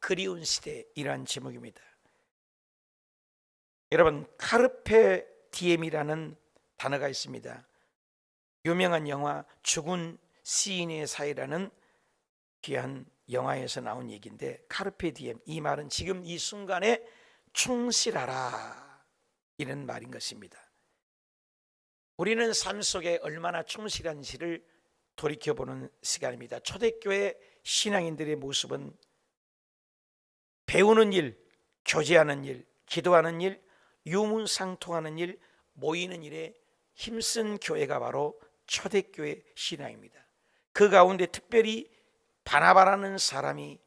그리운 시대, 이러한 제목입니다. 여러분, 카르페 디엠이라는 단어가 있습니다. 유명한 영화 죽은 시인의 사이라는 귀한 영화에서 나온 얘기인데, 카르페 디엠, 이 말은 지금 이 순간에 충실하라, 이런 말인 것입니다. 우리는 삶 속에 얼마나 충실한지를 돌이켜보는 시간입니다. 초대교회 신앙인들의 모습은 배우는 일, 교제하는 일, 기도하는 일, 유문상통하는 일, 모이는 일에 힘쓴 교회가 바로 초대교회 신앙입니다. 그 가운데 특별히 바나바라는 사람이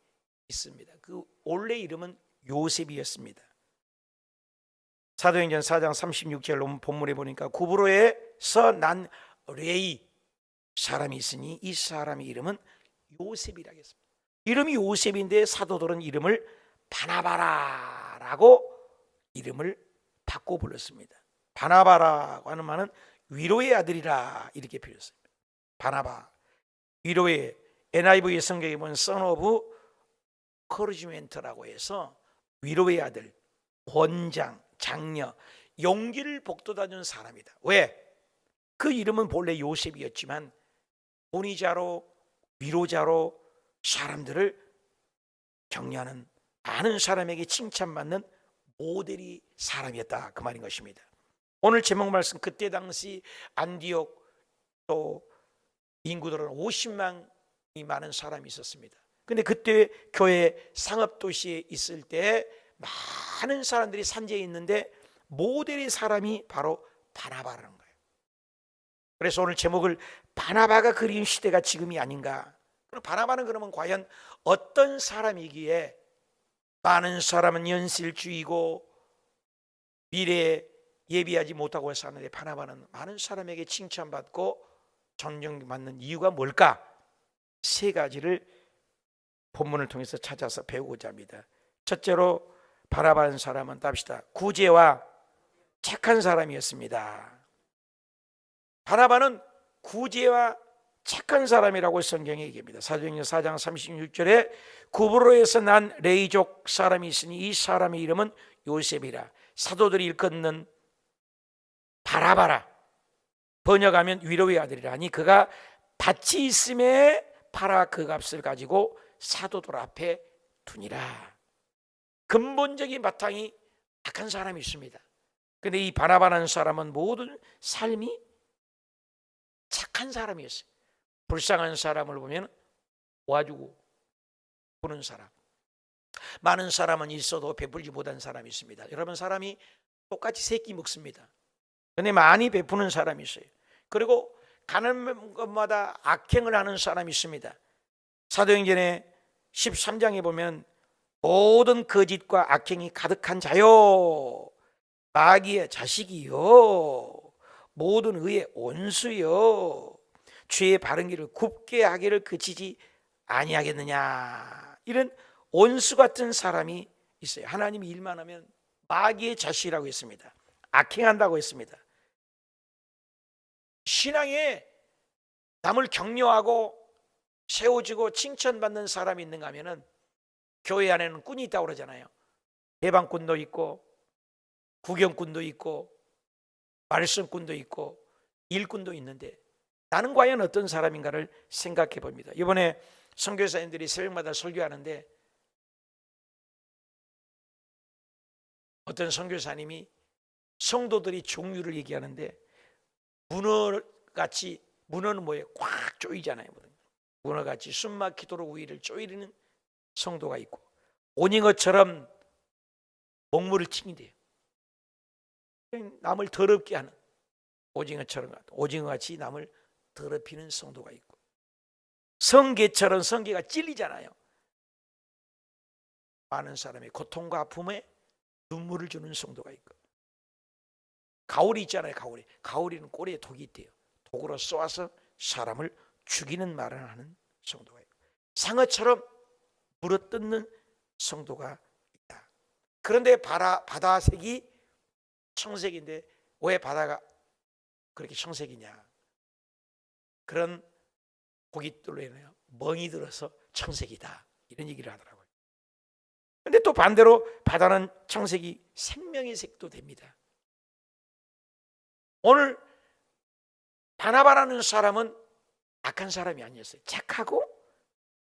있습니다. 그 원래 이름은 요셉이었습니다. 사도행전 4장 36절 본문에 보니까 구브로에서 난 레이 사람이 있으니 이 사람의 이름은 요셉이라고 했습니다. 이름이 요셉인데 사도들은 이름을 바나바라라고 이름을 바꿔 불렀습니다. 바나바라고 하는 말은 위로의 아들이라, 이렇게 표현했습니다. 바나바, 위로의, NIV 성경에 보면 son of encouragement라고 해서 위로의 아들, 권장, 장녀, 용기를 북돋아준 사람이다. 왜? 그 이름은 본래 요셉이었지만 본의자로, 위로자로 사람들을 격려하는, 많은 사람에게 칭찬받는 모델이 사람이었다, 그 말인 것입니다. 오늘 제목 말씀, 그때 당시 안디옥 또 인구들은 50만이 많은 사람이 있었습니다. 근데 그때 교회 상업도시에 있을 때 많은 사람들이 산재해 있는데 모델의 사람이 바로 바나바라는 거예요. 그래서 오늘 제목을 바나바가 그리운 시대가 지금이 아닌가. 바나바는 그러면 과연 어떤 사람이기에 많은 사람은 연실주의고 미래에 예비하지 못하고 사는데 바나바는 많은 사람에게 칭찬받고 존경받는 이유가 뭘까? 세 가지를 본문을 통해서 찾아서 배우고자 합니다. 첫째로 바나바라는 사람은, 답시다, 구제와 착한 사람이었습니다. 바나바는 구제와 착한 사람이라고 성경에 얘기합니다. 사도행전 4장 36절에 구브로에서 난 레이족 사람이 있으니 이 사람의 이름은 요셉이라. 사도들이 일컫는 바나바라, 번역하면 위로의 아들이라 하니 그가 밭이 있음에 팔아 그 값을 가지고 사도들 앞에 두니라. 근본적인 바탕이 착한 사람이 있습니다. 그런데 이 바나바라는 사람은 모든 삶이 착한 사람이었어요. 불쌍한 사람을 보면 도와주고 보는 사람, 많은 사람은 있어도 베풀지 못한 사람이 있습니다. 여러분, 사람이 똑같이 세끼 먹습니다. 그런데 많이 베푸는 사람이 있어요. 그리고 가는 것마다 악행을 하는 사람이 있습니다. 사도행전의 13장에 보면 모든 거짓과 악행이 가득한 자요, 마귀의 자식이요, 모든 의의 온수요, 주의 바른 길을 굽게 하기를 그치지 아니하겠느냐. 이런 온수 같은 사람이 있어요. 하나님이 일만 하면 마귀의 자식이라고 했습니다. 악행한다고 했습니다. 신앙에 남을 격려하고 세워지고 칭찬받는 사람이 있는가 하면은, 교회 안에는 꾼이 있다고 그러잖아요. 예방꾼도 있고 구경꾼도 있고 말씀꾼도 있고 일꾼도 있는데 나는 과연 어떤 사람인가를 생각해 봅니다. 이번에 선교사님들이 새벽마다 설교하는데 어떤 선교사님이 성도들이 종류를 얘기하는데, 문어같이, 문어는 뭐예요? 꽉 조이잖아요. 문어같이 숨막히도록 위를 조이는 성도가 있고, 오징어처럼 먹물을 튕긴대요. 남을 더럽게 하는, 오징어처럼, 오징어같이 남을 더럽히는 성도가 있고, 성게처럼 성게가 찔리잖아요. 많은 사람의 고통과 아픔에 눈물을 주는 성도가 있고, 가오리 있잖아요. 가오리는 꼬리에 독이 있대요. 독으로 쏘아서 사람을 죽이는 말을 하는 성도가 있고, 상어처럼 물어뜯는 성도가 있다. 그런데 바다색이 청색인데 왜 바다가 그렇게 청색이냐? 그런 고깃들로 인해 멍이 들어서 청색이다, 이런 얘기를 하더라고요. 근데 또 반대로 바다는 청색이 생명의 색도 됩니다. 오늘 바나바라는 사람은 악한 사람이 아니었어요. 착하고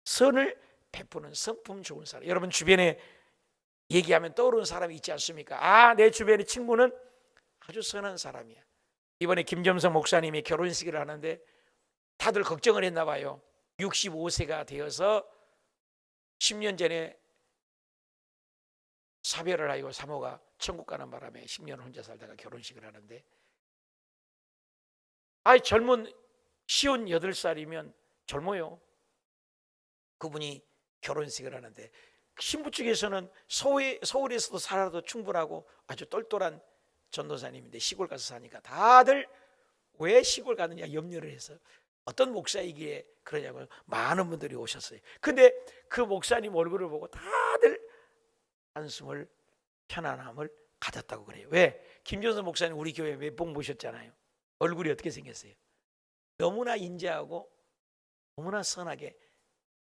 선을 베푸는 성품 좋은 사람. 여러분 주변에 얘기하면 떠오르는 사람이 있지 않습니까? 아, 내 주변의 친구는 아주 선한 사람이야. 이번에 김점성 목사님이 결혼식을 하는데 다들 걱정을 했나 봐요. 65세가 되어서 10년 전에 사별을 하고 사모가 천국 가는 바람에 10년 혼자 살다가 결혼식을 하는데, 젊은 58살이면 젊어요. 그분이 결혼식을 하는데 신부 측에서는 서울에서도 살아도 충분하고 아주 똘똘한 전도사님인데 시골 가서 사니까 다들 왜 시골 가느냐 염려를 해서 어떤 목사이기에 그러냐고 많은 분들이 오셨어요. 근데 그 목사님 얼굴을 보고 다들 한숨을, 편안함을 가졌다고 그래요. 왜? 김전선 목사님 우리 교회 몇 번 모셨잖아요. 얼굴이 어떻게 생겼어요? 너무나 인자하고 너무나 선하게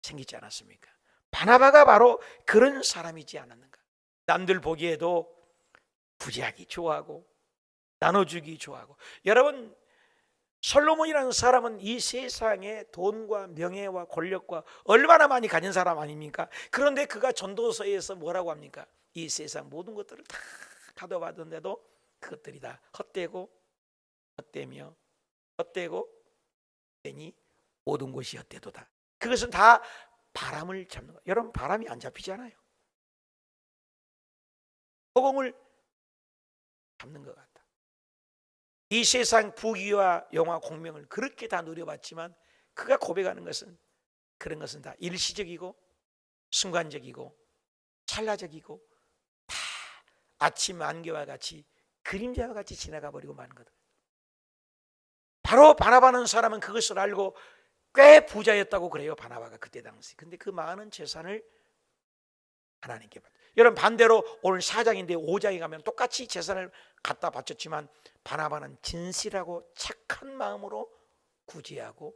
생기지 않았습니까? 바나바가 바로 그런 사람이지 않았는가? 남들 보기에도 부재하기 좋아하고 나눠주기 좋아하고. 여러분, 솔로몬이라는 사람은 이 세상에 돈과 명예와 권력과 얼마나 많이 가진 사람 아닙니까? 그런데 그가 전도서에서 뭐라고 합니까? 이 세상 모든 것들을 다 가져받았는데도 그것들이 다 헛되고 헛되며 헛되고 헛되니 모든 것이 헛되도다. 그것은 다 바람을 잡는 거예요. 여러분, 바람이 안 잡히잖아요. 허공을 잡는 것 같다. 이 세상 부귀와 영화 공명을 그렇게 다 누려봤지만 그가 고백하는 것은 그런 것은 다 일시적이고 순간적이고 찰나적이고 다 아침 안개와 같이 그림자와 같이 지나가 버리고 마는 거다. 바로 바나바는 사람은 그것을 알고 꽤 부자였다고 그래요. 바나바가 그때 당시. 근데 그 많은 재산을 하나님께 받. 여러분, 반대로 오늘 4장인데 5장에 가면 똑같이 재산을 갖다 바쳤지만 바나바는 진실하고 착한 마음으로 구제하고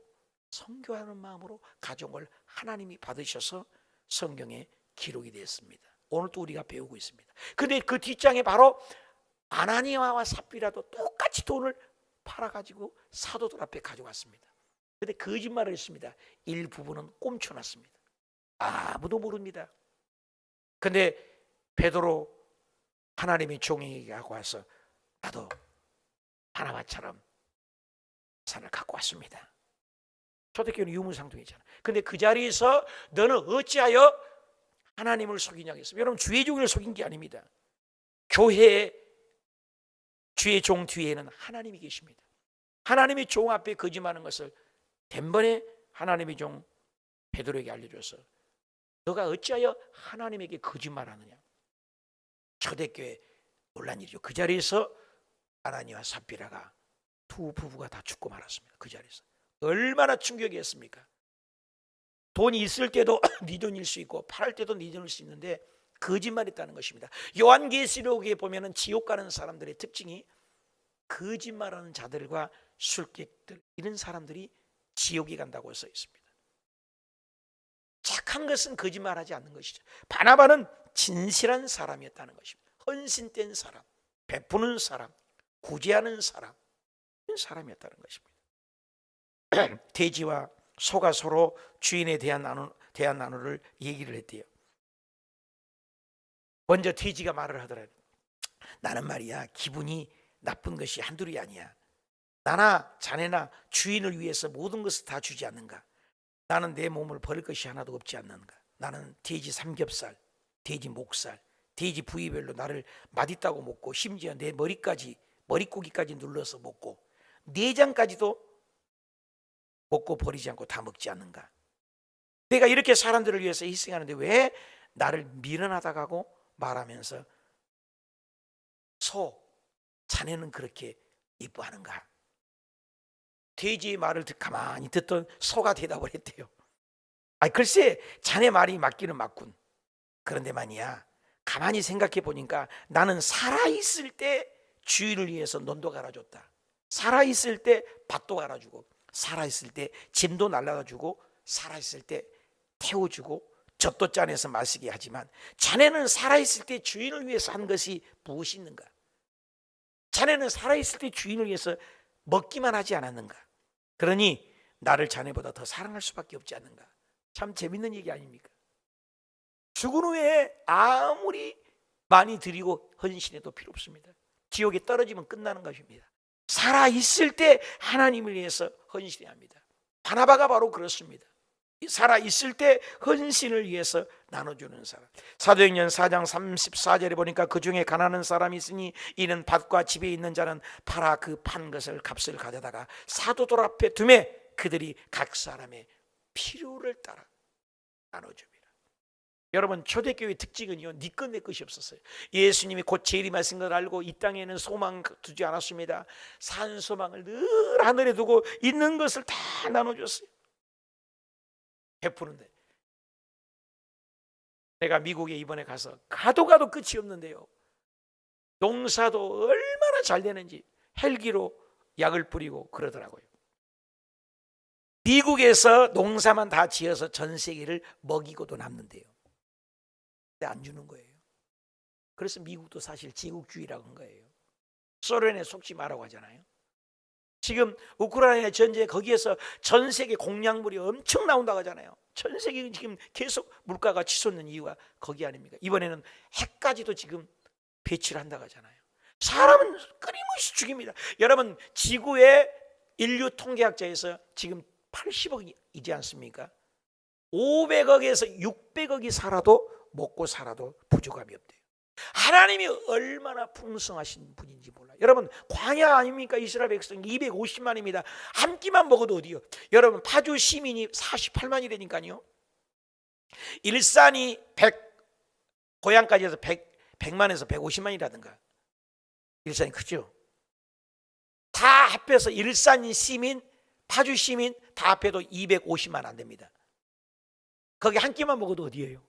선교하는 마음으로 가져온 걸 하나님이 받으셔서 성경에 기록이 되었습니다. 오늘도 우리가 배우고 있습니다. 근데 그 뒷장에 바로 아나니아와 삽비라도 똑같이 돈을 팔아가지고 사도들 앞에 가져갔습니다. 근데 거짓말을 했습니다. 일부분은 꼼쳐놨습니다. 아무도 모릅니다. 근데 베드로 하나님의 종에게 하고 와서 나도 바나바처럼 산을 갖고 왔습니다. 초대교회는 유무상통이잖아. 근데 그 자리에서 너는 어찌하여 하나님을 속이냐고 했어요. 여러분, 주의 종을 속인 게 아닙니다. 교회의 주의 종 뒤에는 하나님이 계십니다. 하나님의 종 앞에 거짓말하는 것을 단번에 하나님의 종 베드로에게 알려줘서 너가 어찌하여 하나님에게 거짓말하느냐. 초대교회 놀란 일이죠. 그 자리에서 아나니와 삽비라가 두 부부가 다 죽고 말았습니다. 그 자리에서 얼마나 충격이었습니까? 돈이 있을 때도 네 돈일 수 있고 팔을 때도 네 돈일 수 있는데 거짓말했다는 것입니다. 요한계시록에 보면은 지옥 가는 사람들의 특징이 거짓말하는 자들과 술객들, 이런 사람들이 지옥에 간다고 써 있습니다. 착한 것은 거짓말하지 않는 것이죠. 바나바는 진실한 사람이었다는 것입니다. 헌신된 사람, 베푸는 사람, 구제하는 사람, 이런 사람이었다는 것입니다. 돼지와 소가 서로 주인에 대한 나누를 얘기를 했대요. 먼저 돼지가 말을 하더라고요. 나는 말이야, 기분이 나쁜 것이 한둘이 아니야. 나나 자네나 주인을 위해서 모든 것을 다 주지 않는가? 나는 내 몸을 버릴 것이 하나도 없지 않는가? 나는 돼지 삼겹살, 돼지 목살, 돼지 부위별로 나를 맛있다고 먹고 심지어 내 머릿고기까지 눌러서 먹고 내장까지도 먹고 버리지 않고 다 먹지 않는가? 내가 이렇게 사람들을 위해서 희생하는데 왜 나를 미련하다고 말하면서 자네는 그렇게 이뻐하는가? 돼지의 말을 가만히 듣던 소가 대답을 했대요. 글쎄, 자네 말이 맞기는 맞군. 그런데 말이야, 가만히 생각해 보니까 나는 살아있을 때 주인을 위해서 논도 갈아줬다. 살아있을 때 밭도 갈아주고, 살아있을 때 짐도 날라다주고, 살아있을 때 태워주고, 젖도 짜내서 마시게 하지만 자네는 살아있을 때 주인을 위해서 한 것이 무엇이 있는가? 자네는 살아있을 때 주인을 위해서 먹기만 하지 않았는가? 그러니 나를 자네보다 더 사랑할 수밖에 없지 않는가? 참 재밌는 얘기 아닙니까? 죽은 후에 아무리 많이 드리고 헌신해도 필요 없습니다. 지옥에 떨어지면 끝나는 것입니다. 살아있을 때 하나님을 위해서 헌신해야 합니다. 바나바가 바로 그렇습니다. 살아있을 때 헌신을 위해서 나눠주는 사람. 사도행전 4장 34절에 보니까 그 중에 가난한 사람이 있으니 이는 밭과 집에 있는 자는 팔아 그 판 것을 값을 가져다가 사도들 앞에 두매 그들이 각 사람의 필요를 따라 나눠줍니다. 여러분, 초대교회 특징은요, 네 것 내 것이 없었어요. 예수님이 곧 재림하신 걸 알고 이 땅에는 소망 두지 않았습니다. 산 소망을 늘 하늘에 두고 있는 것을 다 나눠줬어요. 베푸는데 내가 미국에 이번에 가서 가도 끝이 없는데요, 농사도 얼마나 잘 되는지 헬기로 약을 뿌리고 그러더라고요. 미국에서 농사만 다 지어서 전 세계를 먹이고도 남는데요, 근데 안 주는 거예요. 그래서 미국도 사실 제국주의라고 한 거예요. 소련에 속지 말라고 하잖아요. 지금 우크라이나 전쟁, 거기에서 전 세계 공약물이 엄청 나온다고 하잖아요. 전 세계 지금 계속 물가가 치솟는 이유가 거기 아닙니까? 이번에는 핵까지도 지금 배치를 한다고 하잖아요. 사람은 끊임없이 죽입니다. 여러분, 지구의 인류 통계학자에서 지금 80억이지 않습니까? 500억에서 600억이 살아도 먹고 살아도 부족함이 없대요. 하나님이 얼마나 풍성하신 분인지 몰라요. 여러분, 광야 아닙니까? 이스라엘 백성 250만입니다. 한 끼만 먹어도 어디요? 여러분, 파주 시민이 48만이라니까요. 일산이 100, 고향까지 해서 100만에서 150만이라든가. 일산이 크죠? 다 합해서 일산 시민, 파주 시민 다 합해도 250만 안 됩니다. 거기 한 끼만 먹어도 어디예요?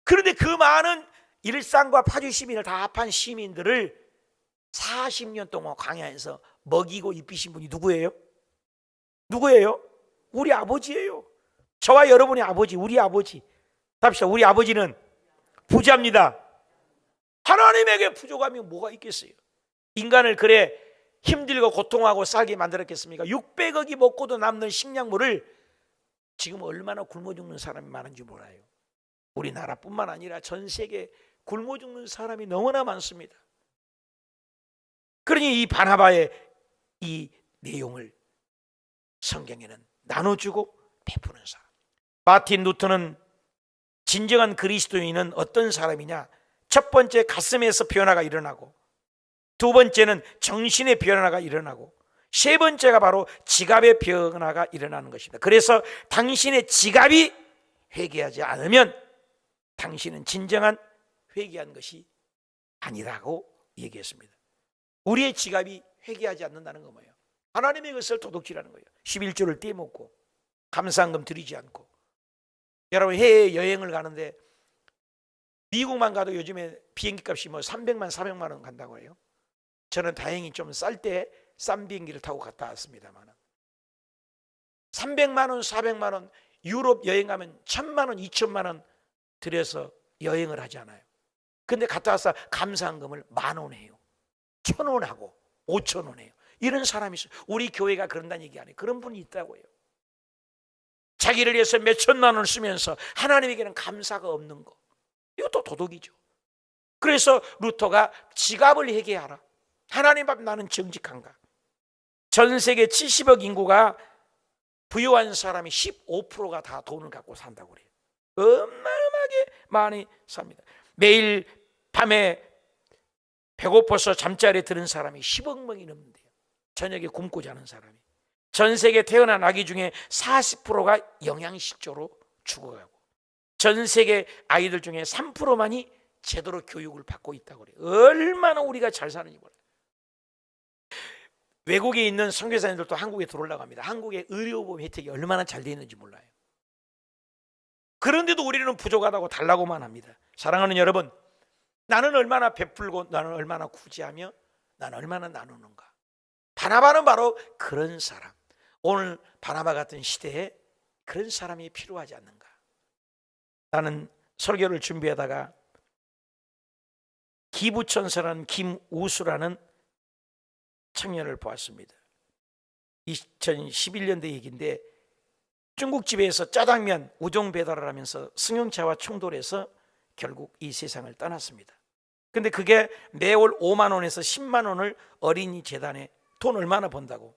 그런데 그 많은 일산과 파주 시민을 다 합한 시민들을 40년 동안 광야에서 먹이고 입히신 분이 누구예요? 누구예요? 우리 아버지예요. 저와 여러분의 아버지, 우리 아버지. 답시다. 우리 아버지는 부자입니다. 하나님에게 부족함이 뭐가 있겠어요? 인간을 그래 힘들고 고통하고 살게 만들었겠습니까? 600억이 먹고도 남는 식량물을 지금 얼마나 굶어 죽는 사람이 많은지 몰라요. 우리나라뿐만 아니라 전 세계 굶어 죽는 사람이 너무나 많습니다. 그러니 이 바나바의 이 내용을 성경에는 나눠주고 베푸는 사람. 마틴 루터는 진정한 그리스도인은 어떤 사람이냐? 첫 번째, 가슴에서 변화가 일어나고, 두 번째는 정신의 변화가 일어나고, 세 번째가 바로 지갑의 변화가 일어나는 것입니다. 그래서 당신의 지갑이 회개하지 않으면 당신은 진정한 회개한 것이 아니라고 얘기했습니다. 우리의 지갑이 회개하지 않는다는 건 뭐예요? 하나님의 것을 도둑질하는 거예요. 11조를 떼먹고 감사한금 드리지 않고. 여러분, 해외 여행을 가는데 미국만 가도 요즘에 비행기 값이 뭐 300만 400만 원 간다고 해요. 저는 다행히 좀 쌀 때 싼 비행기를 타고 갔다 왔습니다만 300만 원 400만 원 유럽 여행 가면 1000만 원 2000만 원 들여서 여행을 하지 않아요. 근데 갔다 와서 감사한금을 10,000원 해요. 1,000원 하고 5,000원 해요. 이런 사람이 있어요. 우리 교회가 그런다는 얘기 아니에요. 그런 분이 있다고요. 자기를 위해서 몇 천만 원을 쓰면서 하나님에게는 감사가 없는 거, 이것도 도덕이죠. 그래서 루터가 지갑을 회개하라. 하나님 앞 나는 정직한가. 전 세계 70억 인구가 부유한 사람이 15%가 다 돈을 갖고 산다고 그래요. 어마어마하게 많이 삽니다. 매일 밤에 배고파서 잠자리에 드는 사람이 10억 명이 넘는데요. 저녁에 굶고 자는 사람이. 전 세계 태어난 아기 중에 40%가 영양실조로 죽어가고, 전 세계 아이들 중에 3%만이 제대로 교육을 받고 있다고 그래요. 얼마나 우리가 잘 사는지 몰라요. 외국에 있는 선교사님들도 한국에 들어오려고 합니다. 한국의 의료보험 혜택이 얼마나 잘 되어 있는지 몰라요. 그런데도 우리는 부족하다고 달라고만 합니다. 사랑하는 여러분, 나는 얼마나 베풀고 나는 얼마나 구제하며 나는 얼마나 나누는가. 바나바는 바로 그런 사람. 오늘 바나바 같은 시대에 그런 사람이 필요하지 않는가. 나는 설교를 준비하다가 기부천사라는 김우수라는 청년을 보았습니다. 2011년도 얘기인데 중국집에서 짜장면 우동 배달을 하면서 승용차와 충돌해서 결국 이 세상을 떠났습니다. 근데 그게 매월 5만 원에서 10만 원을 어린이 재단에 돈 얼마나 번다고,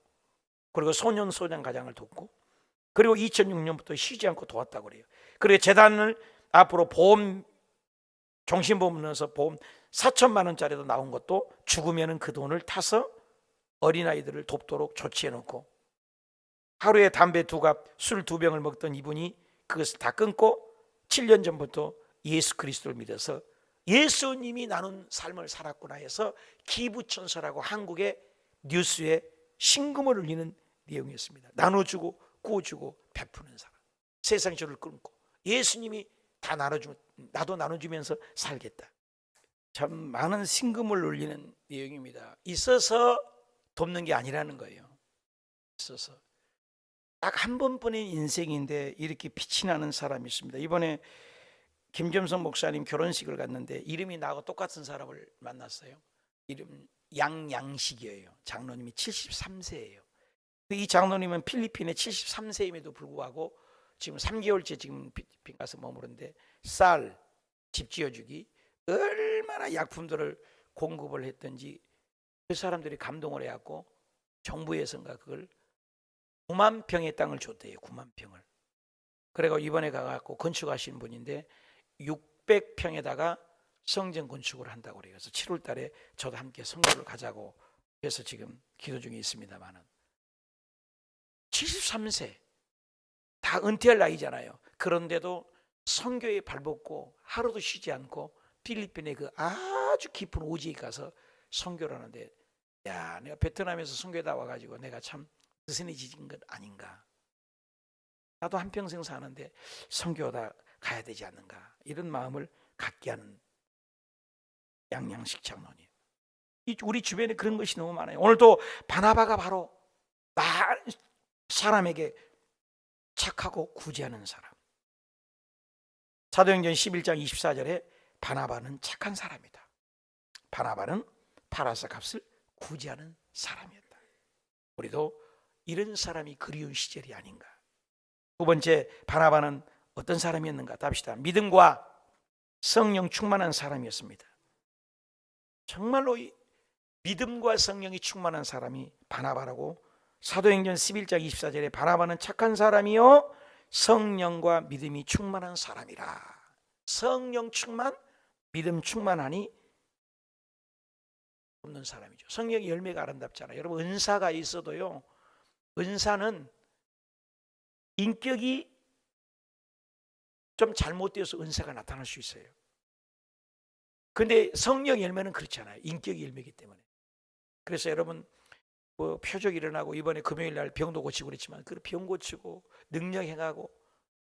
그리고 소년 소장 가장을 돕고, 그리고 2006년부터 쉬지 않고 도왔다고 그래요. 그리고 재단을 앞으로 보험, 종신보험 넣어서 보험 4천만 원짜리도 나온 것도 죽으면 그 돈을 타서 어린아이들을 돕도록 조치해 놓고, 하루에 담배 2갑, 술 2병을 먹던 이분이 그것을 다 끊고 7년 전부터 예수 그리스도를 믿어서 예수님이 나눈 삶을 살았구나 해서 기부천사라고 한국의 뉴스에 신금을 울리는 내용이었습니다. 나눠주고 구워주고 베푸는 사람, 세상 죄를 끊고 예수님이 다 나눠주면 나도 나눠주면서 살겠다. 참 많은 신금을 울리는 내용입니다. 있어서 돕는 게 아니라는 거예요. 있어서 딱 한 번뿐인 인생인데 이렇게 빛이 나는 사람이 있습니다. 이번에 김점성 목사님 결혼식을 갔는데 이름이 나하고 똑같은 사람을 만났어요. 이름 양양식이에요. 장로님이 73세예요. 이 장로님은 필리핀에 73세임에도 불구하고 지금 3개월째 지금 필리핀 가서 머무는데 쌀, 집 지어주기, 얼마나 약품들을 공급을 했던지 그 사람들이 감동을 해갖고 정부에서인가 그걸 9만 평의 땅을 줬대요. 9만 평을. 그래가 이번에 가갖고 건축하신 분인데 600평에다가 성전 건축을 한다고 그래요. 그래서 7월 달에 저도 함께 성교를 가자고 해서 지금 기도 중에 있습니다만은 73세 다 은퇴할 나이잖아요. 그런데도 선교에 발벗고 하루도 쉬지 않고 필리핀의 그 아주 깊은 오지에 가서 선교를 하는데, 야, 내가 베트남에서 선교에다 와가지고 내가 참 느슨해진 것 아닌가. 나도 한평생 사는데 선교다 가야 되지 않는가, 이런 마음을 갖게 하는 양양식 장로님. 우리 주변에 그런 것이 너무 많아요. 오늘도 바나바가 바로 사람에게 착하고 구제하는 사람. 사도행전 11장 24절에 바나바는 착한 사람이다. 바나바는 팔아서 값을 구제하는 사람이었다. 우리도 이런 사람이 그리운 시절이 아닌가. 두 번째, 바나바는 어떤 사람이었는가 답시다. 믿음과 성령 충만한 사람이었습니다. 정말로 믿음과 성령이 충만한 사람이 바나바라고 사도행전 11장 24절에 바나바는 착한 사람이요 성령과 믿음이 충만한 사람이라. 성령 충만, 믿음 충만하니 없는 사람이죠. 성령의 열매가 아름답잖아요. 여러분, 은사가 있어도요, 은사는 인격이 좀 잘못되어서 은사가 나타날 수 있어요. 근데 성령 열매는 그렇잖아요. 인격의 열매이기 때문에. 그래서 여러분, 뭐 표적 일어나고 이번에 금요일 날 병도 고치고 그랬지만 그 병 고치고 능력 행하고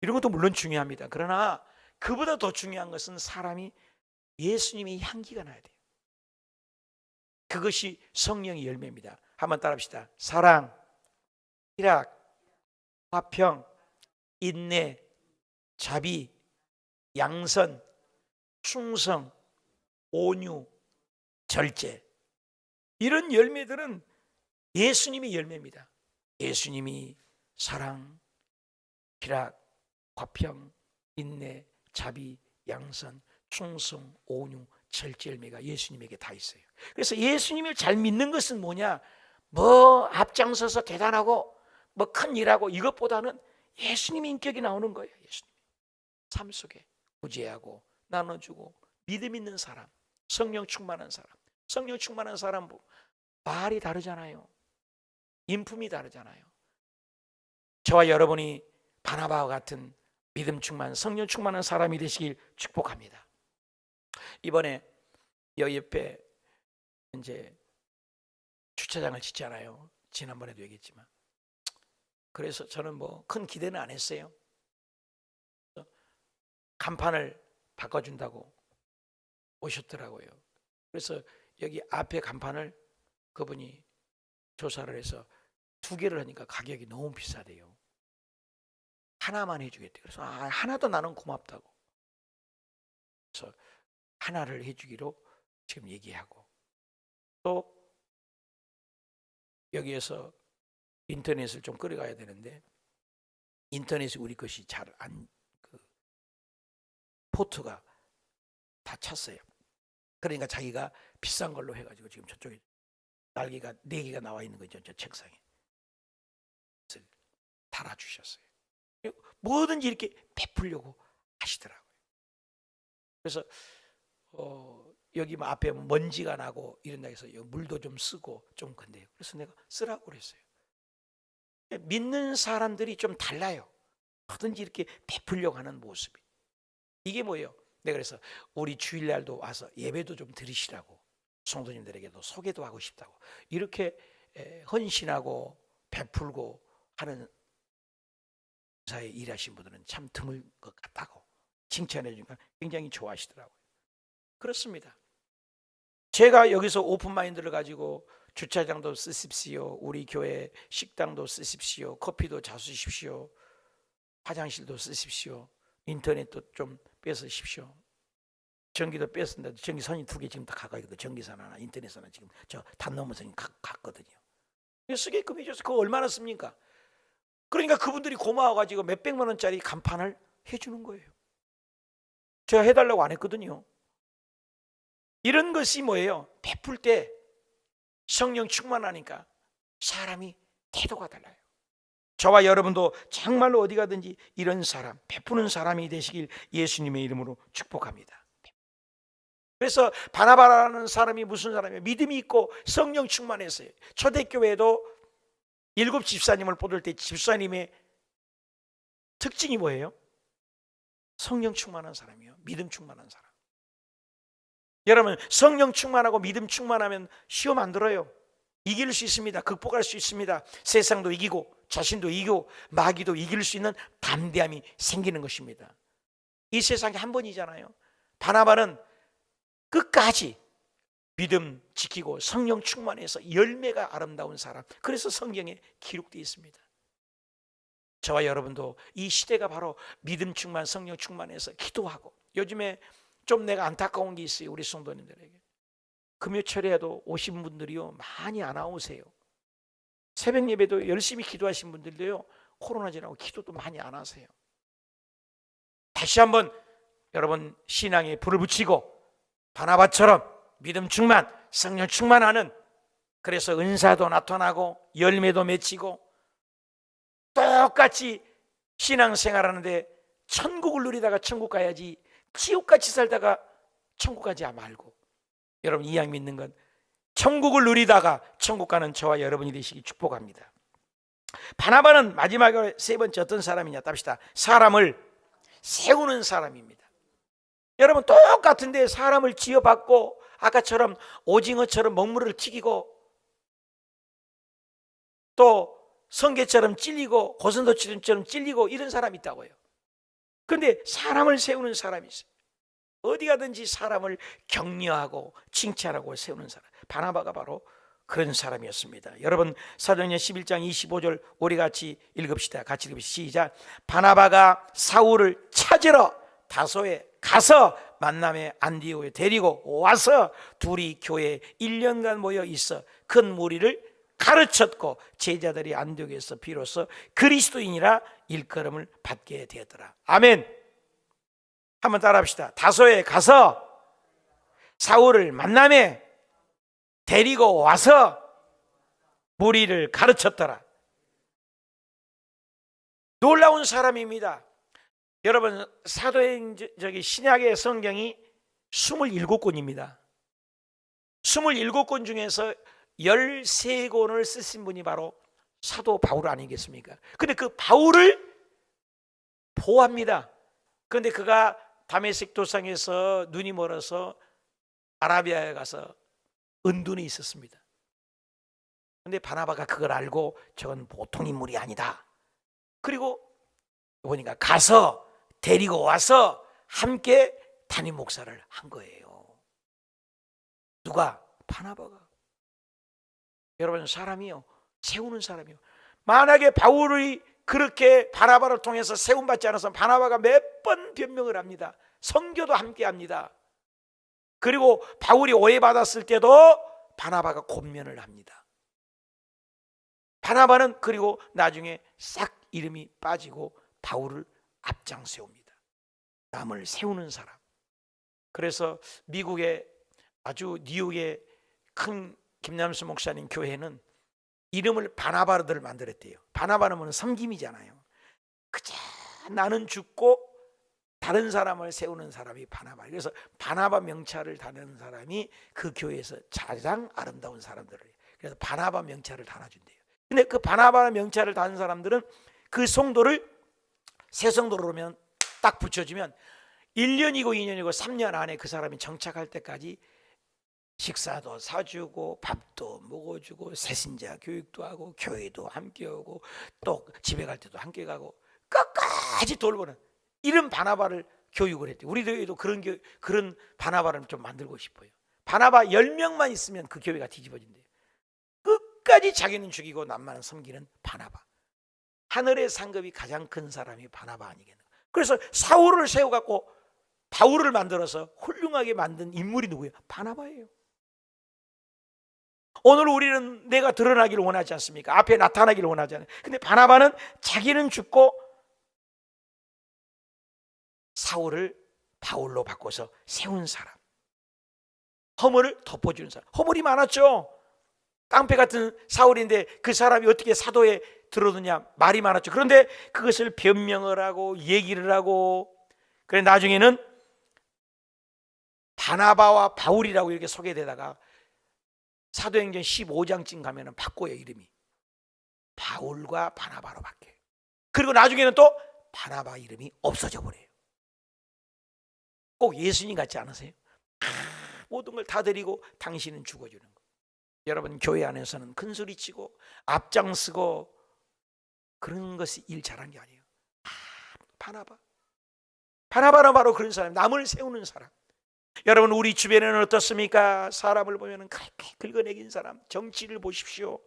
이런 것도 물론 중요합니다. 그러나 그보다 더 중요한 것은 사람이 예수님의 향기가 나야 돼요. 그것이 성령의 열매입니다. 한번 따라합시다. 사랑, 희락, 화평, 인내, 자비, 양선, 충성, 온유, 절제. 이런 열매들은 예수님의 열매입니다. 예수님이 사랑, 희락, 화평, 인내, 자비, 양선, 충성, 온유, 절제 열매가 예수님에게 다 있어요. 그래서 예수님을 잘 믿는 것은 뭐냐? 뭐 앞장서서 대단하고 뭐 큰 일하고 이것보다는 예수님의 인격이 나오는 거예요. 예수님 삶 속에 구제하고 나눠주고 믿음 있는 사람, 성령 충만한 사람. 성령 충만한 사람 말이 다르잖아요. 인품이 다르잖아요. 저와 여러분이 바나바와 같은 믿음 충만, 성령 충만한 사람이 되시길 축복합니다. 이번에 여기 옆에 이제 주차장을 짓잖아요. 지난번에도 얘기했지만. 그래서 저는 뭐 큰 기대는 안 했어요. 간판을 바꿔준다고 오셨더라고요. 그래서 여기 앞에 간판을 그분이 조사를 해서 2개를 하니까 가격이 너무 비싸대요. 하나만 해주겠대요. 그래서 하나도 나는 고맙다고. 그래서 하나를 해주기로 지금 얘기하고, 또 여기에서 인터넷을 좀 끌어가야 되는데 인터넷이 우리 것이 잘 안, 포트가 다 찼어요. 그러니까 자기가 비싼 걸로 해가지고 지금 저쪽에 날개가 4개가 나와 있는 거죠. 저 책상에 달아주셨어요. 뭐든지 이렇게 베풀려고 하시더라고요. 그래서 여기 뭐 앞에 먼지가 나고 이런다 해서 물도 좀 쓰고 좀 건데요. 그래서 내가 쓰라고 그랬어요. 믿는 사람들이 좀 달라요. 뭐든지 이렇게 베풀려고 하는 모습이. 이게 뭐예요? 내가 그래서 우리 주일날도 와서 예배도 좀 드리시라고, 성도님들에게도 소개도 하고 싶다고, 이렇게 헌신하고 베풀고 하는 사에 일하신 분들은 참 드물 것 같다고 칭찬해 주니까 굉장히 좋아하시더라고요. 그렇습니다. 제가 여기서 오픈마인드를 가지고 주차장도 쓰십시오, 우리 교회 식당도 쓰십시오, 커피도 자수십시오, 화장실도 쓰십시오, 인터넷도 좀 뺏으십시오, 전기도 뺐습니다. 전기선이 2개 지금 다 가가 있거든요. 전기선 하나, 인터넷선 하나 지금 저 단 넘어서 갔거든요. 쓰게끔 해줘서 그거 얼마나 씁니까? 그러니까 그분들이 고마워가지고 몇백만 원짜리 간판을 해주는 거예요. 제가 해달라고 안 했거든요. 이런 것이 뭐예요? 베풀 때 성령 충만하니까 사람이 태도가 달라요. 저와 여러분도 정말로 어디 가든지 이런 사람, 베푸는 사람이 되시길 예수님의 이름으로 축복합니다. 그래서 바나바라는 사람이 무슨 사람이에요? 믿음이 있고 성령 충만했어요. 초대교회도 7 집사님을 뽑을 때 집사님의 특징이 뭐예요? 성령 충만한 사람이에요. 믿음 충만한 사람. 여러분, 성령 충만하고 믿음 충만하면 시험 안 들어요. 이길 수 있습니다. 극복할 수 있습니다. 세상도 이기고 자신도 이기고 마귀도 이길 수 있는 담대함이 생기는 것입니다. 이 세상에 한 번이잖아요. 바나바는 끝까지 믿음 지키고 성령 충만해서 열매가 아름다운 사람. 그래서 성경에 기록되어 있습니다. 저와 여러분도 이 시대가 바로 믿음 충만, 성령 충만해서 기도하고, 요즘에 좀 내가 안타까운 게 있어요. 우리 성도님들에게 금요철에도 오신 분들이요 많이 안 나오세요. 새벽 예배도 열심히 기도하신 분들도요 코로나 지나고 기도도 많이 안 하세요. 다시 한번 여러분 신앙에 불을 붙이고 바나바처럼 믿음 충만, 성령 충만하는, 그래서 은사도 나타나고 열매도 맺히고 똑같이 신앙생활하는데 천국을 누리다가 천국 가야지 지옥같이 살다가 천국 가지 말고, 여러분 이왕 믿는 건 천국을 누리다가 천국 가는 저와 여러분이 되시기 축복합니다. 바나바는 마지막에 세 번째 어떤 사람이냐 답시다. 사람을 세우는 사람입니다. 여러분 똑같은데 사람을 지어받고 아까처럼 오징어처럼 먹물을 튀기고 또 성게처럼 찔리고 고선도처럼 찔리고 이런 사람이 있다고요. 그런데 사람을 세우는 사람이 있어요. 어디 가든지 사람을 격려하고 칭찬하고 세우는 사람, 바나바가 바로 그런 사람이었습니다. 여러분 사도행전 11장 25절 우리 같이 읽읍시다. 같이 읽읍시다. 시작. 바나바가 사울을 찾으러 다소에 가서 만남의 안디오에 데리고 와서 둘이 교회에 1년간 모여 있어 큰 무리를 가르쳤고 제자들이 안디옥에서 비로소 그리스도인이라 일컬음을 받게 되었더라. 아멘. 한번 따라합시다. 다소에 가서 사울을 만남에 데리고 와서 무리를 가르쳤더라. 놀라운 사람입니다. 여러분 사도행전 신약의 성경이 27권입니다. 27권 중에서 13권을 쓰신 분이 바로 사도 바울 아니겠습니까? 근데 그 바울을 보호합니다. 그런데 그가 다메섹 도상에서 눈이 멀어서 아라비아에 가서 은둔이 있었습니다. 그런데 바나바가 그걸 알고 저건 보통 인물이 아니다. 그리고 보니까 가서 데리고 와서 함께 담임 목사를 한 거예요. 누가? 바나바가. 여러분 사람이요 세우는 사람이요. 만약에 바울이 그렇게 바나바를 통해서 세움받지 않아서 바나바가 몇 번 변명을 합니다. 선교도 함께 합니다. 그리고 바울이 오해받았을 때도 바나바가 권면을 합니다. 바나바는 그리고 나중에 싹 이름이 빠지고 바울을 앞장 세웁니다. 남을 세우는 사람. 그래서 미국의 아주 뉴욕의 큰 김남수 목사님 교회는 이름을 바나바들 만들었대요. 바나바는 섬김이잖아요. 그저 나는 죽고 다른 사람을 세우는 사람이 바나바. 그래서 바나바 명찰을 다는 사람이 그 교회에서 가장 아름다운 사람들을, 그래서 바나바 명찰을 달아준대요. 근데 그 바나바 명찰을 다는 사람들은 그 성도를 새 성도로 오면 딱 붙여주면 1년이고 2년이고 3년 안에 그 사람이 정착할 때까지 식사도 사주고 밥도 먹어주고 새신자 교육도 하고 교회도 함께 오고 또 집에 갈 때도 함께 가고 끝까지 돌보는 이런 바나바를 교육을 했대요. 우리 교회도 그런 바나바를 좀 만들고 싶어요. 바나바 10명만 있으면 그 교회가 뒤집어진대요. 끝까지 자기는 죽이고 남만은 섬기는 바나바. 하늘의 상급이 가장 큰 사람이 바나바 아니겠나. 그래서 사울을 세워갖고 바울을 만들어서 훌륭하게 만든 인물이 누구예요? 바나바예요. 오늘 우리는 내가 드러나기를 원하지 않습니까? 앞에 나타나기를 원하지 않아요. 근데 바나바는 자기는 죽고 사울을 바울로 바꿔서 세운 사람, 허물을 덮어주는 사람. 허물이 많았죠. 깡패 같은 사울인데 그 사람이 어떻게 사도에 들어드냐, 말이 많았죠. 그런데 그것을 변명을 하고 얘기를 하고, 그래 나중에는 바나바와 바울이라고 이렇게 소개되다가 사도행전 15장쯤 가면은 바꿔요. 이름이 바울과 바나바로 바뀌어요. 그리고 나중에는 또 바나바 이름이 없어져 버려요. 꼭 예수님 같지 않으세요? 모든 걸 다 드리고 당신은 죽어주는 거. 여러분 교회 안에서는 큰소리치고 앞장서고 그런 것이 일 잘한 게 아니에요. 바나바는 바로 그런 사람, 남을 세우는 사람. 여러분 우리 주변에는 어떻습니까? 사람을 보면 긁어내긴 사람. 정치를 보십시오,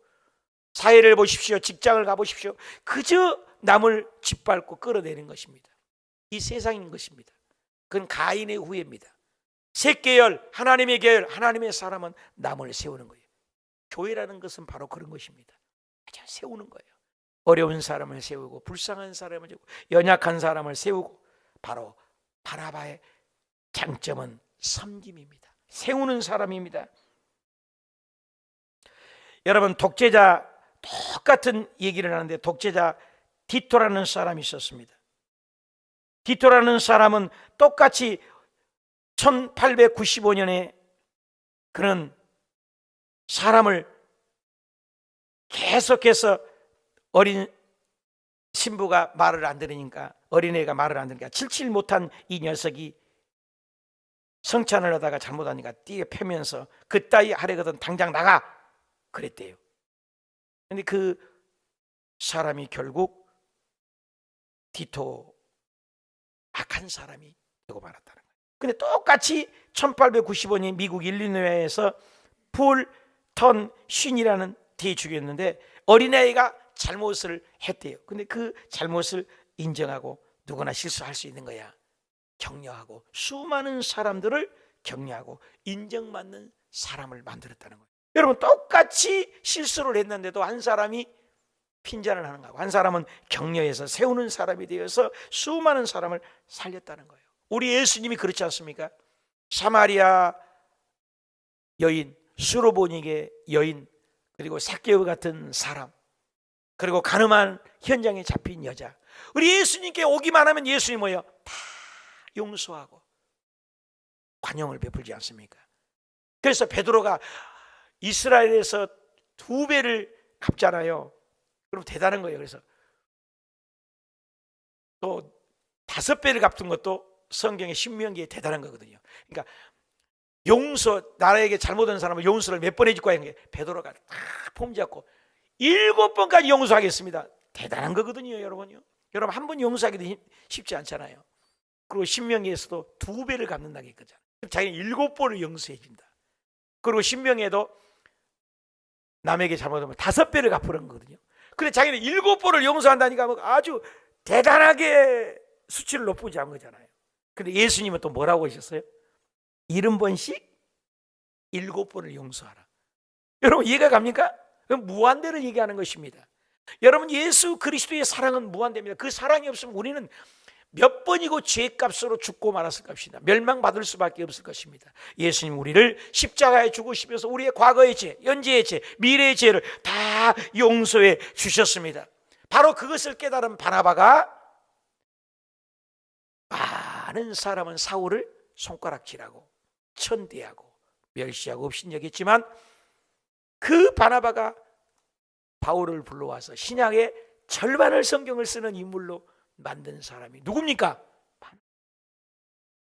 사회를 보십시오, 직장을 가보십시오. 그저 남을 짓밟고 끌어내는 것입니다. 이 세상인 것입니다. 그건 가인의 후예입니다. 셋계열, 하나님의 계열, 하나님의 사람은 남을 세우는 거예요. 교회라는 것은 바로 그런 것입니다. 세우는 거예요. 어려운 사람을 세우고 불쌍한 사람을 세우고 연약한 사람을 세우고, 바로 바나바의 장점은 섬김입니다. 세우는 사람입니다. 여러분 독재자, 똑같은 얘기를 하는데 독재자 디토라는 사람이 있었습니다. 디토라는 사람은 똑같이 1895년에 그는 사람을 계속해서 어린 신부가 말을 안 들으니까, 어린애가 말을 안 들으니까 칠칠 못한 이 녀석이 성찬을 하다가 잘못하니까 띠에 패면서 그따위 하려거든 당장 나가 그랬대요. 근데 그 사람이 결국 디토 악한 사람이 되고 말았다는 거예요. 근데 똑같이 1895년 미국 일리노이에서 폴턴 쉰이라는 뒤에 죽였는데 어린아이가 잘못을 했대요. 근데 그 잘못을 인정하고 누구나 실수할 수 있는 거야. 격려하고 수많은 사람들을 격려하고 인정받는 사람을 만들었다는 거예요. 여러분 똑같이 실수를 했는데도 한 사람이 핀잔을 하는 거고 한 사람은 격려해서 세우는 사람이 되어서 수많은 사람을 살렸다는 거예요. 우리 예수님이 그렇지 않습니까? 사마리아 여인, 수로보닉의 여인, 그리고 삭개오 같은 사람, 그리고 가늠한 현장에 잡힌 여자, 우리 예수님께 오기만 하면 예수님 뭐예요? 다 용서하고 관용을 베풀지 않습니까? 그래서 베드로가 이스라엘에서 2배를 갚잖아요. 그럼 대단한 거예요. 그래서 또 5배를 갚은 것도 성경의 신명기에 대단한 거거든요. 그러니까 용서, 나라에게 잘못한 사람을 용서를 몇 번 해줄 거야. 베드로가 다 폼 잡고 7번까지 용서하겠습니다. 대단한 거거든요, 여러분요. 여러분 한 번 용서하기도 쉽지 않잖아요. 그리고 신명기에서도 2배를 갚는다고 했거든요. 자기는 7번을 용서해 준다. 그리고 신명기에도 남에게 잘못하면 5배를 갚으라는 거거든요. 근데 자기는 7번을 용서한다니까 아주 대단하게 수치를 높이지 않은 거잖아요. 근데 예수님은 또 뭐라고 하셨어요? 70번씩 7번을 용서하라. 여러분 이해가 갑니까? 무한대로 얘기하는 것입니다. 여러분 예수 그리스도의 사랑은 무한대입니다. 그 사랑이 없으면 우리는 몇 번이고 죄값으로 죽고 말았을 것입니다. 멸망받을 수밖에 없을 것입니다. 예수님 우리를 십자가에 죽으시면서 우리의 과거의 죄, 현재의 죄, 미래의 죄를 다 용서해 주셨습니다. 바로 그것을 깨달은 바나바가 많은 사람은 사울을 손가락질하고 천대하고 멸시하고 업신여겼지만 그 바나바가 바울을 불러와서 신약의 절반을 성경을 쓰는 인물로 만든 사람이 누굽니까?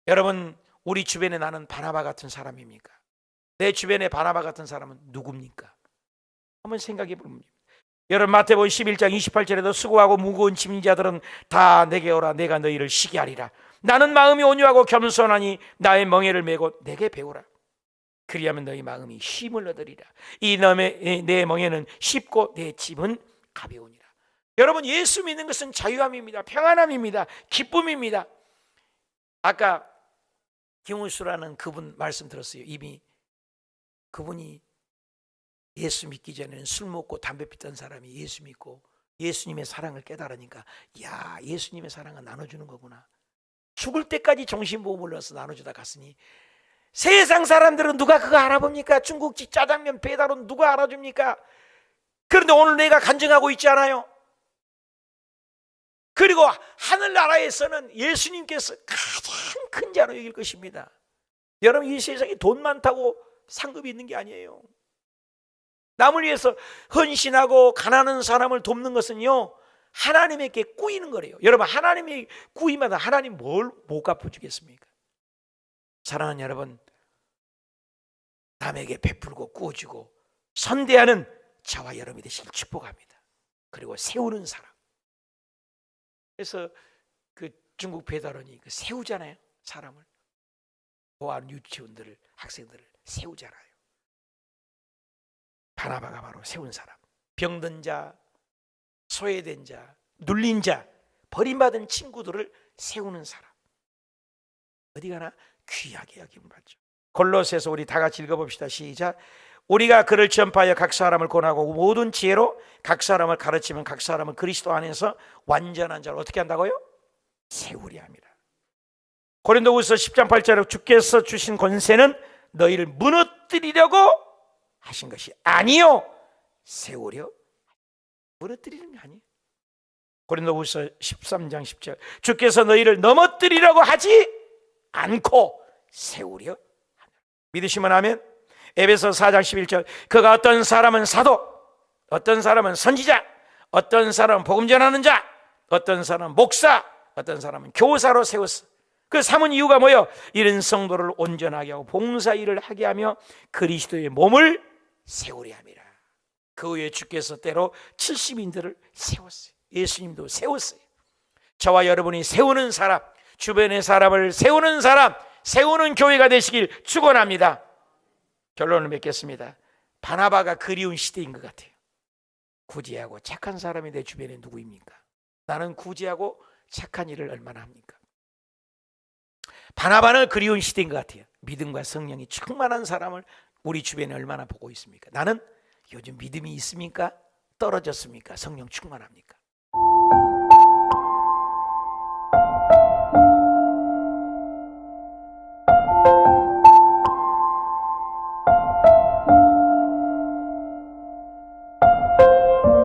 여러분 우리 주변에 나는 바나바 같은 사람입니까? 내 주변에 바나바 같은 사람은 누굽니까? 한번 생각해 보면 여러분 마태복음 11장 28절에도 수고하고 무거운 짐진 자들은 다 내게 오라 내가 너희를 쉬게 하리라. 나는 마음이 온유하고 겸손하니 나의 멍에를 메고 내게 배우라. 그리하면 너희 마음이 쉼을 얻으리라. 내 멍에는 쉽고 내 짐은 가벼우니라. 여러분 예수 믿는 것은 자유함입니다. 평안함입니다. 기쁨입니다. 아까 김우수라는 그분 말씀 들었어요. 이미 그분이 예수 믿기 전에는 술 먹고 담배 피던 사람이 예수 믿고 예수님의 사랑을 깨달으니까 야 예수님의 사랑은 나눠주는 거구나. 죽을 때까지 정신보험을 넣어서 나눠주다 갔으니 세상 사람들은 누가 그거 알아봅니까? 중국집 짜장면 배달은 누가 알아줍니까? 그런데 오늘 내가 간증하고 있지 않아요? 그리고 하늘나라에서는 예수님께서 가장 큰 자로 여길 것입니다. 여러분 이 세상에 돈 많다고 상급이 있는 게 아니에요. 남을 위해서 헌신하고 가난한 사람을 돕는 것은요 하나님에게 꾸이는 거래요. 여러분 하나님이 꾸이마다 하나님 뭘 못 갚아주겠습니까? 사랑하는 여러분 남에게 베풀고 꾸어주고 선대하는 저와 여러분이 되시길 축복합니다. 그리고 세우는 사람. 그래서 그 중국 배달원이 세우잖아요. 사람을 보안 유치원들을 학생들을 세우잖아요. 바나바가 바로 세운 사람. 병든 자, 소외된 자, 눌린 자, 버림받은 친구들을 세우는 사람. 어디 가나 귀하게 여김을 받죠. 골로새서 우리 다 같이 읽어봅시다. 시작. 우리가 그를 전파하여 각 사람을 권하고 모든 지혜로 각 사람을 가르치면 각 사람은 그리스도 안에서 완전한 자로 어떻게 한다고요? 세우려 합니다. 고린도후서 10장 8절에 주께서 주신 권세는 너희를 무너뜨리려고 하신 것이 아니요 세우려. 무너뜨리는 게 아니에요. 고린도후서 13장 10절 주께서 너희를 넘어뜨리려고 하지 않고 세우려 하느라. 믿으시면 아멘. 에베소 4장 11절 그가 어떤 사람은 사도, 어떤 사람은 선지자, 어떤 사람은 복음 전하는 자, 어떤 사람은 목사, 어떤 사람은 교사로 세웠어. 그 삼은 이유가 뭐예요? 이런 성도를 온전하게 하고 봉사일을 하게 하며 그리스도의 몸을 세우려 함이라. 그 후에 주께서 때로 70인들을 세웠어요. 예수님도 세웠어요. 저와 여러분이 세우는 사람, 주변의 사람을 세우는 사람, 세우는 교회가 되시길 축원합니다. 결론을 맺겠습니다. 바나바가 그리운 시대인 것 같아요. 구제하고 착한 사람이 내 주변에 누구입니까? 나는 구제하고 착한 일을 얼마나 합니까? 바나바는 그리운 시대인 것 같아요. 믿음과 성령이 충만한 사람을 우리 주변에 얼마나 보고 있습니까? 나는 요즘 믿음이 있습니까? 떨어졌습니까? 성령 충만합니까?